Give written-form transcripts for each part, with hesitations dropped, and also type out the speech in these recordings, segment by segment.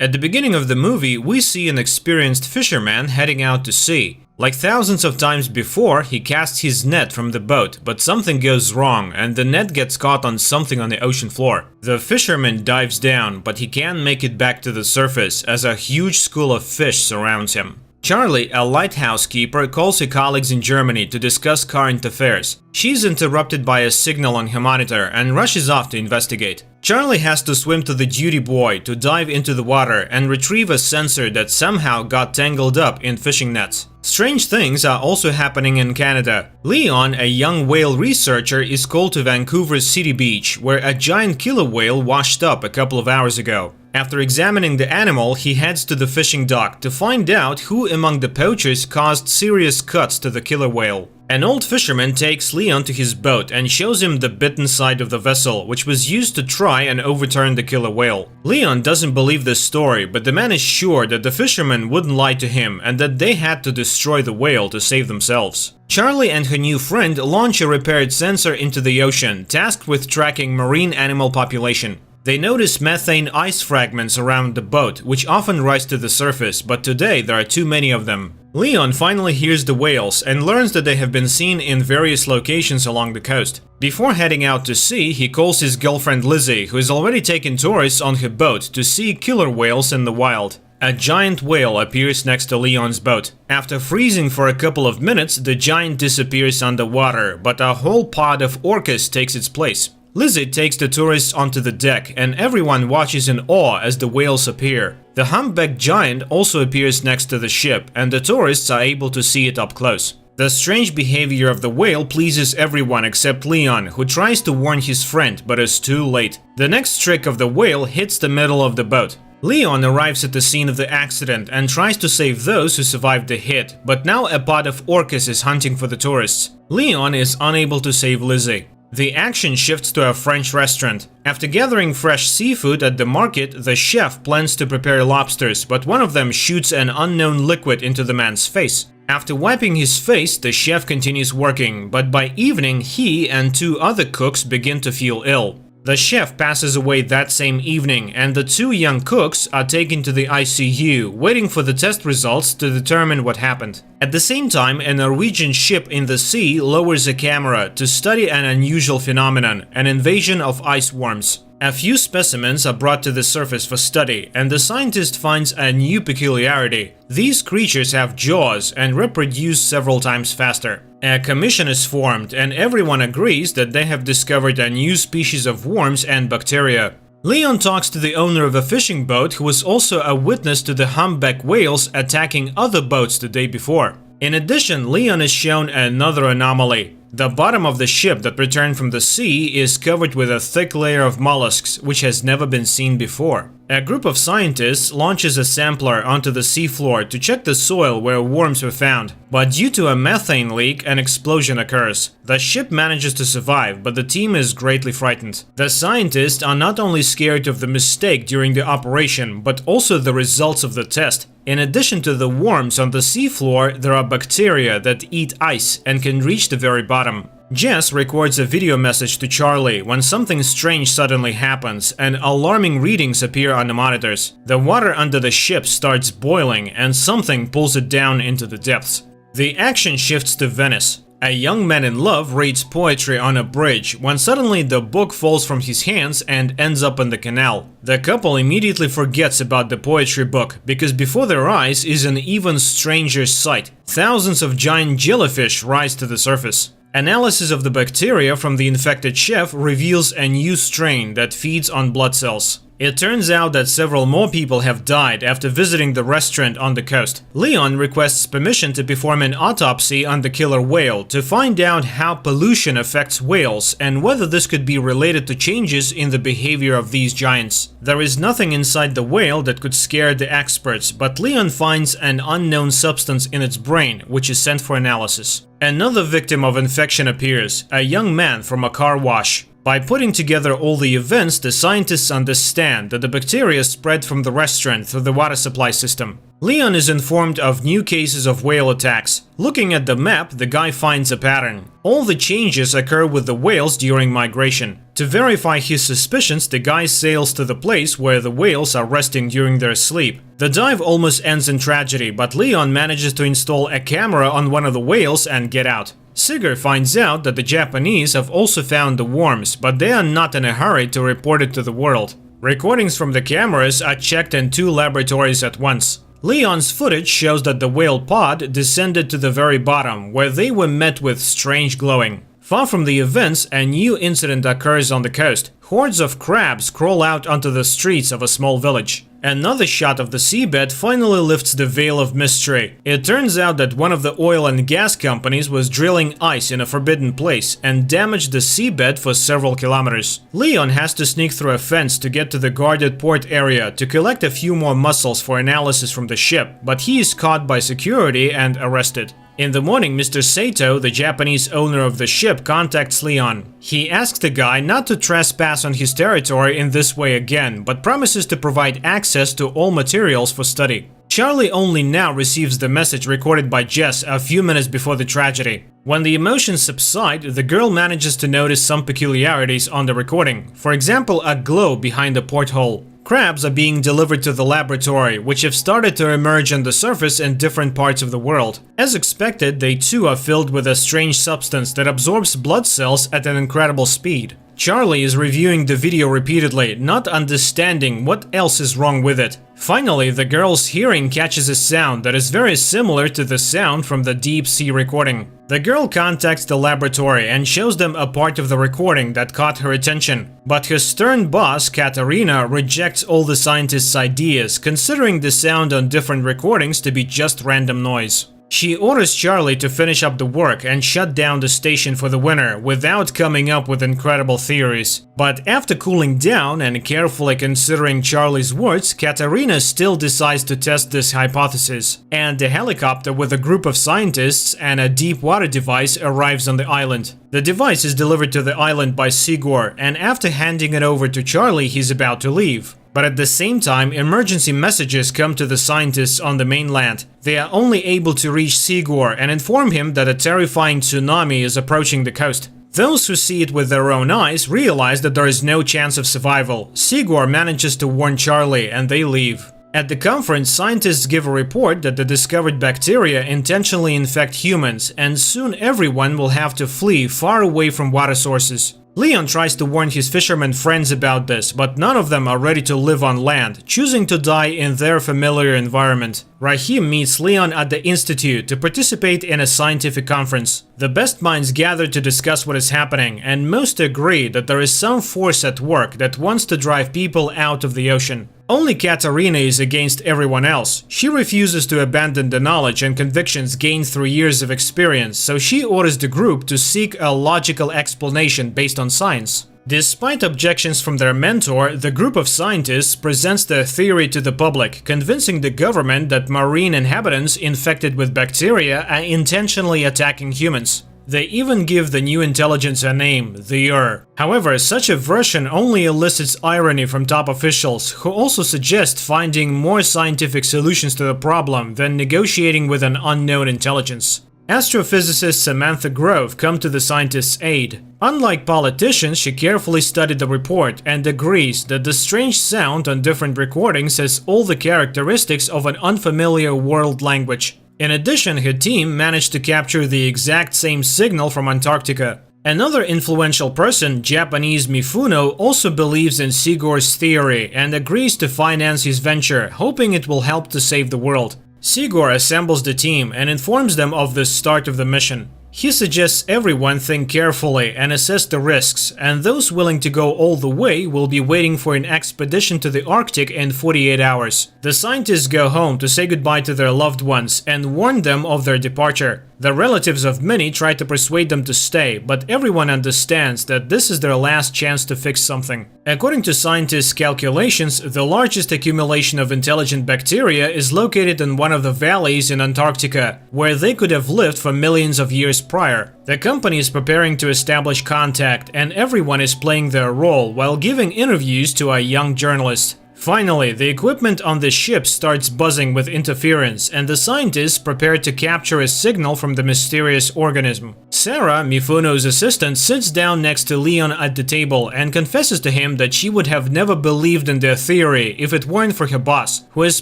At the beginning of the movie, we see an experienced fisherman heading out to sea. Like thousands of times before, he casts his net from the boat, but something goes wrong and the net gets caught on something on the ocean floor. The fisherman dives down, but he can't make it back to the surface as a huge school of fish surrounds him. Charlie, a lighthouse keeper, calls her colleagues in Germany to discuss current affairs. She's interrupted by a signal on her monitor and rushes off to investigate. Charlie has to swim to the duty buoy to dive into the water and retrieve a sensor that somehow got tangled up in fishing nets. Strange things are also happening in Canada. Leon, a young whale researcher, is called to Vancouver's City Beach, where a giant killer whale washed up a couple of hours ago. After examining the animal, he heads to the fishing dock to find out who among the poachers caused serious cuts to the killer whale. An old fisherman takes Leon to his boat and shows him the bitten side of the vessel, which was used to try and overturn the killer whale. Leon doesn't believe this story, but the man is sure that the fisherman wouldn't lie to him and that they had to destroy the whale to save themselves. Charlie and her new friend launch a repaired sensor into the ocean, tasked with tracking marine animal population. They notice methane ice fragments around the boat, which often rise to the surface, but today there are too many of them. Leon finally hears the whales and learns that they have been seen in various locations along the coast. Before heading out to sea, he calls his girlfriend Lizzie, who has already taken tourists on her boat to see killer whales in the wild. A giant whale appears next to Leon's boat. After freezing for a couple of minutes, the giant disappears underwater, but a whole pod of orcas takes its place. Lizzie takes the tourists onto the deck, and everyone watches in awe as the whales appear. The humpback giant also appears next to the ship, and the tourists are able to see it up close. The strange behavior of the whale pleases everyone except Leon, who tries to warn his friend, but is too late. The next trick of the whale hits the middle of the boat. Leon arrives at the scene of the accident and tries to save those who survived the hit, but now a pod of orcas is hunting for the tourists. Leon is unable to save Lizzie. The action shifts to a French restaurant. After gathering fresh seafood at the market, the chef plans to prepare lobsters, but one of them shoots an unknown liquid into the man's face. After wiping his face, the chef continues working, but by evening he and two other cooks begin to feel ill. The chef passes away that same evening, and the two young cooks are taken to the ICU, waiting for the test results to determine what happened. At the same time, a Norwegian ship in the sea lowers a camera to study an unusual phenomenon, an invasion of ice worms. A few specimens are brought to the surface for study, and the scientist finds a new peculiarity. These creatures have jaws and reproduce several times faster. A commission is formed, and everyone agrees that they have discovered a new species of worms and bacteria. Leon talks to the owner of a fishing boat who was also a witness to the humpback whales attacking other boats the day before. In addition, Leon is shown another anomaly. The bottom of the ship that returned from the sea is covered with a thick layer of mollusks, which has never been seen before. A group of scientists launches a sampler onto the seafloor to check the soil where worms were found, but due to a methane leak, an explosion occurs. The ship manages to survive, but the team is greatly frightened. The scientists are not only scared of the mistake during the operation, but also the results of the test. In addition to the worms on the seafloor, there are bacteria that eat ice and can reach the very bottom. Jess records a video message to Charlie when something strange suddenly happens and alarming readings appear on the monitors. The water under the ship starts boiling and something pulls it down into the depths. The action shifts to Venice. A young man in love reads poetry on a bridge when suddenly the book falls from his hands and ends up in the canal. The couple immediately forgets about the poetry book because before their eyes is an even stranger sight. Thousands of giant jellyfish rise to the surface. Analysis of the bacteria from the infected chef reveals a new strain that feeds on blood cells. It turns out that several more people have died after visiting the restaurant on the coast. Leon requests permission to perform an autopsy on the killer whale to find out how pollution affects whales and whether this could be related to changes in the behavior of these giants. There is nothing inside the whale that could scare the experts, but Leon finds an unknown substance in its brain, which is sent for analysis. Another victim of infection appears, a young man from a car wash. By putting together all the events, the scientists understand that the bacteria spread from the restaurant through the water supply system. Leon is informed of new cases of whale attacks. Looking at the map, the guy finds a pattern. All the changes occur with the whales during migration. To verify his suspicions, the guy sails to the place where the whales are resting during their sleep. The dive almost ends in tragedy, but Leon manages to install a camera on one of the whales and get out. Sigurd finds out that the Japanese have also found the worms, but they are not in a hurry to report it to the world. Recordings from the cameras are checked in 2 laboratories at once. Leon's footage shows that the whale pod descended to the very bottom, where they were met with strange glowing. Far from the events, a new incident occurs on the coast. Hordes of crabs crawl out onto the streets of a small village. Another shot of the seabed finally lifts the veil of mystery. It turns out that one of the oil and gas companies was drilling ice in a forbidden place and damaged the seabed for several kilometers. Leon has to sneak through a fence to get to the guarded port area to collect a few more mussels for analysis from the ship, but he is caught by security and arrested. In the morning, Mr. Sato, the Japanese owner of the ship, contacts Leon. He asks the guy not to trespass on his territory in this way again, but promises to provide access to all materials for study. Charlie only now receives the message recorded by Jess a few minutes before the tragedy. When the emotions subside, the girl manages to notice some peculiarities on the recording. For example, a glow behind the porthole. Crabs are being delivered to the laboratory, which have started to emerge on the surface in different parts of the world. As expected, they too are filled with a strange substance that absorbs blood cells at an incredible speed. Charlie is reviewing the video repeatedly, not understanding what else is wrong with it. Finally, the girl's hearing catches a sound that is very similar to the sound from the deep sea recording. The girl contacts the laboratory and shows them a part of the recording that caught her attention. But her stern boss, Katarina, rejects all the scientists' ideas, considering the sound on different recordings to be just random noise. She orders Charlie to finish up the work and shut down the station for the winter without coming up with incredible theories. But after cooling down and carefully considering Charlie's words, Katarina still decides to test this hypothesis. And a helicopter with a group of scientists and a deep water device arrives on the island. The device is delivered to the island by Sigurd, and after handing it over to Charlie, he's about to leave. But at the same time, emergency messages come to the scientists on the mainland. They are only able to reach Sigurd and inform him that a terrifying tsunami is approaching the coast. Those who see it with their own eyes realize that there is no chance of survival. Sigurd manages to warn Charlie and they leave. At the conference, scientists give a report that the discovered bacteria intentionally infect humans, and soon everyone will have to flee far away from water sources. Leon tries to warn his fishermen friends about this, but none of them are ready to live on land, choosing to die in their familiar environment. Rahim meets Leon at the Institute to participate in a scientific conference. The best minds gather to discuss what is happening, and most agree that there is some force at work that wants to drive people out of the ocean. Only Katarina is against everyone else. She refuses to abandon the knowledge and convictions gained through years of experience, so she orders the group to seek a logical explanation based on science. Despite objections from their mentor, the group of scientists presents their theory to the public, convincing the government that marine inhabitants infected with bacteria are intentionally attacking humans. They even give the new intelligence a name, the However, such a version only elicits irony from top officials, who also suggest finding more scientific solutions to the problem than negotiating with an unknown intelligence. Astrophysicist Samantha Grove comes to the scientists' aid. Unlike politicians, she carefully studied the report and agrees that the strange sound on different recordings has all the characteristics of an unfamiliar world language. In addition, her team managed to capture the exact same signal from Antarctica. Another influential person, Japanese Mifuno, also believes in Sigurd's theory and agrees to finance his venture, hoping it will help to save the world. Sigurd assembles the team and informs them of the start of the mission. He suggests everyone think carefully and assess the risks, and those willing to go all the way will be waiting for an expedition to the Arctic in 48 hours. The scientists go home to say goodbye to their loved ones and warn them of their departure. The relatives of many try to persuade them to stay, but everyone understands that this is their last chance to fix something. According to scientists' calculations, the largest accumulation of intelligent bacteria is located in one of the valleys in Antarctica, where they could have lived for millions of years prior. The company is preparing to establish contact, and everyone is playing their role while giving interviews to a young journalist. Finally, the equipment on the ship starts buzzing with interference, and the scientists prepare to capture a signal from the mysterious organism. Sarah, Mifuno's assistant, sits down next to Leon at the table and confesses to him that she would have never believed in their theory if it weren't for her boss, who has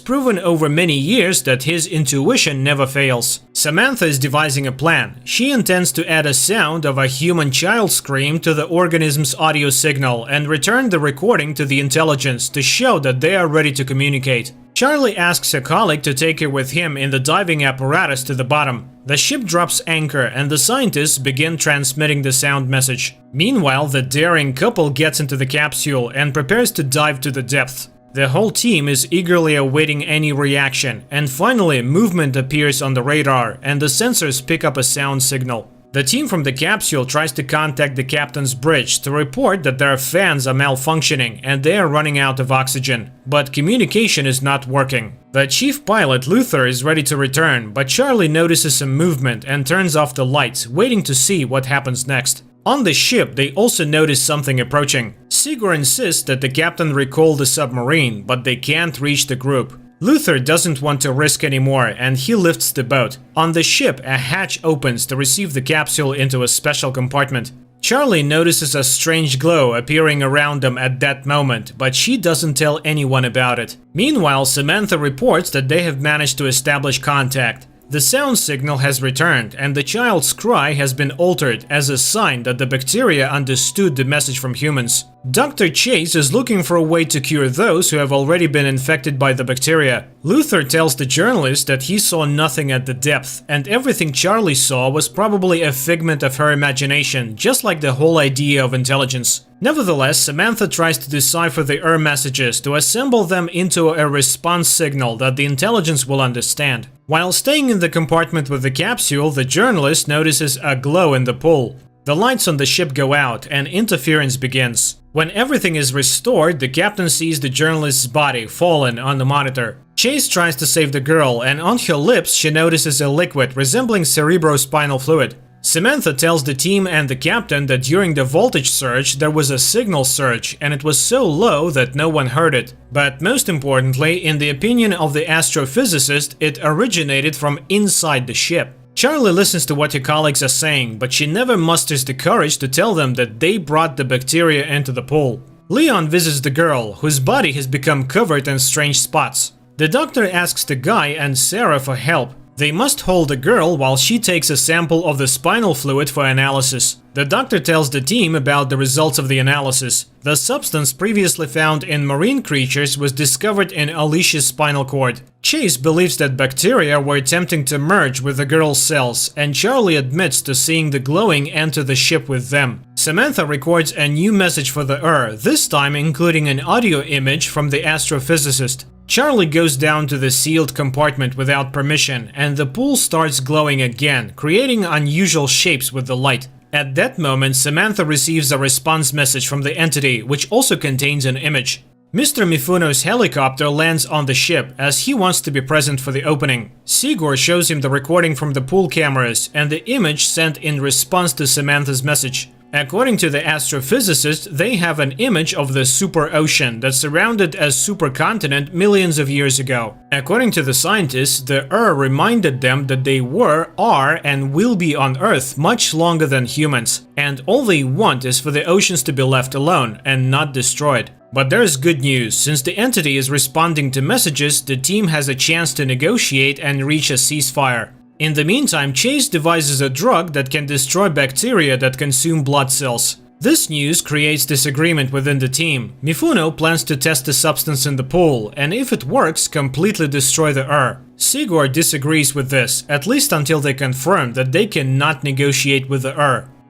proven over many years that his intuition never fails. Samantha is devising a plan. She intends to add a sound of a human child scream to the organism's audio signal and return the recording to the intelligence to show that they are ready to communicate. Charlie asks a colleague to take her with him in the diving apparatus to the bottom. The ship drops anchor and the scientists begin transmitting the sound message. Meanwhile, the daring couple gets into the capsule and prepares to dive to the depths. The whole team is eagerly awaiting any reaction, and finally movement appears on the radar and the sensors pick up a sound signal. The team from the capsule tries to contact the captain's bridge to report that their fans are malfunctioning and they are running out of oxygen, but communication is not working. The chief pilot, Luther, is ready to return, but Charlie notices some movement and turns off the lights, waiting to see what happens next. On the ship, they also notice something approaching. Sigurd insists that the captain recall the submarine, but they can't reach the group. Luther doesn't want to risk anymore and he lifts the boat. On the ship, a hatch opens to receive the capsule into a special compartment. Charlie notices a strange glow appearing around them at that moment, but she doesn't tell anyone about it. Meanwhile, Samantha reports that they have managed to establish contact. The sound signal has returned, and the child's cry has been altered as a sign that the bacteria understood the message from humans. Dr. Chase is looking for a way to cure those who have already been infected by the bacteria. Luther tells the journalist that he saw nothing at the depth, and everything Charlie saw was probably a figment of her imagination, just like the whole idea of intelligence. Nevertheless, Samantha tries to decipher the messages to assemble them into a response signal that the intelligence will understand. While staying in the compartment with the capsule, the journalist notices a glow in the pool. The lights on the ship go out and interference begins. When everything is restored, the captain sees the journalist's body fallen on the monitor. Chase tries to save the girl, and on her lips she notices a liquid resembling cerebrospinal fluid. Samantha tells the team and the captain that during the voltage surge there was a signal surge and it was so low that no one heard it. But most importantly, in the opinion of the astrophysicist, it originated from inside the ship. Charlie listens to what her colleagues are saying, but she never musters the courage to tell them that they brought the bacteria into the pool. Leon visits the girl, whose body has become covered in strange spots. The doctor asks the guy and Sarah for help. They must hold the girl while she takes a sample of the spinal fluid for analysis. The doctor tells the team about the results of the analysis. The substance previously found in marine creatures was discovered in Alicia's spinal cord. Chase believes that bacteria were attempting to merge with the girl's cells, and Charlie admits to seeing the glowing enter the ship with them. Samantha records a new message for the this time including an audio image from the astrophysicist. Charlie goes down to the sealed compartment without permission, and the pool starts glowing again, creating unusual shapes with the light. At that moment, Samantha receives a response message from the entity, which also contains an image. Mr. Mifuno's helicopter lands on the ship, as he wants to be present for the opening. Sigurd shows him the recording from the pool cameras and the image sent in response to Samantha's message. According to the astrophysicist, they have an image of the super ocean that surrounded a supercontinent millions of years ago. According to the scientists, the reminded them that they were, are, and will be on Earth much longer than humans, and all they want is for the oceans to be left alone and not destroyed. But there's good news. Since the entity is responding to messages, the team has a chance to negotiate and reach a ceasefire. In the meantime, Chase devises a drug that can destroy bacteria that consume blood cells. This news creates disagreement within the team. Mifuno plans to test the substance in the pool, and if it works, completely destroy the Sigurd disagrees with this, at least until they confirm that they cannot negotiate with the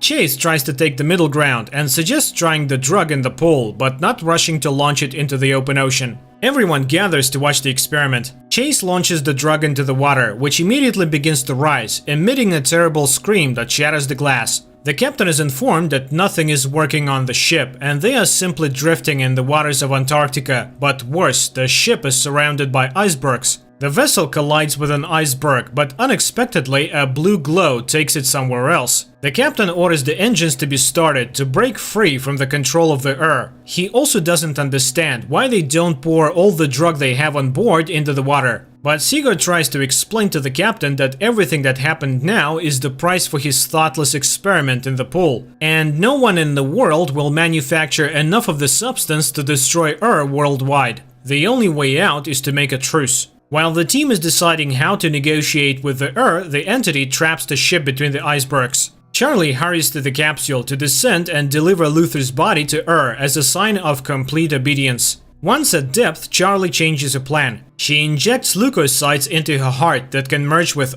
Chase tries to take the middle ground and suggests trying the drug in the pool, but not rushing to launch it into the open ocean. Everyone gathers to watch the experiment. Chase launches the drug into the water, which immediately begins to rise, emitting a terrible scream that shatters the glass. The captain is informed that nothing is working on the ship, and they are simply drifting in the waters of Antarctica, but worse, the ship is surrounded by icebergs. The vessel collides with an iceberg, but unexpectedly a blue glow takes it somewhere else. The captain orders the engines to be started to break free from the control of the He also doesn't understand why they don't pour all the drug they have on board into the water. But Sigurd tries to explain to the captain that everything that happened now is the price for his thoughtless experiment in the pool, and no one in the world will manufacture enough of the substance to destroy worldwide. The only way out is to make a truce. While the team is deciding how to negotiate with the entity traps the ship between the icebergs. Charlie hurries to the capsule to descend and deliver Luther's body to as a sign of complete obedience. Once at depth, Charlie changes her plan. She injects leukocytes into her heart that can merge with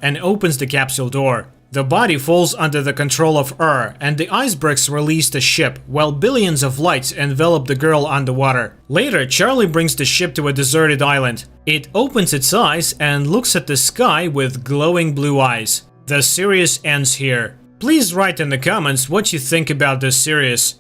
and opens the capsule door. The body falls under the control of and the icebergs release the ship, while billions of lights envelop the girl underwater. Later, Charlie brings the ship to a deserted island. It opens its eyes and looks at the sky with glowing blue eyes. The series ends here. Please write in the comments what you think about this series.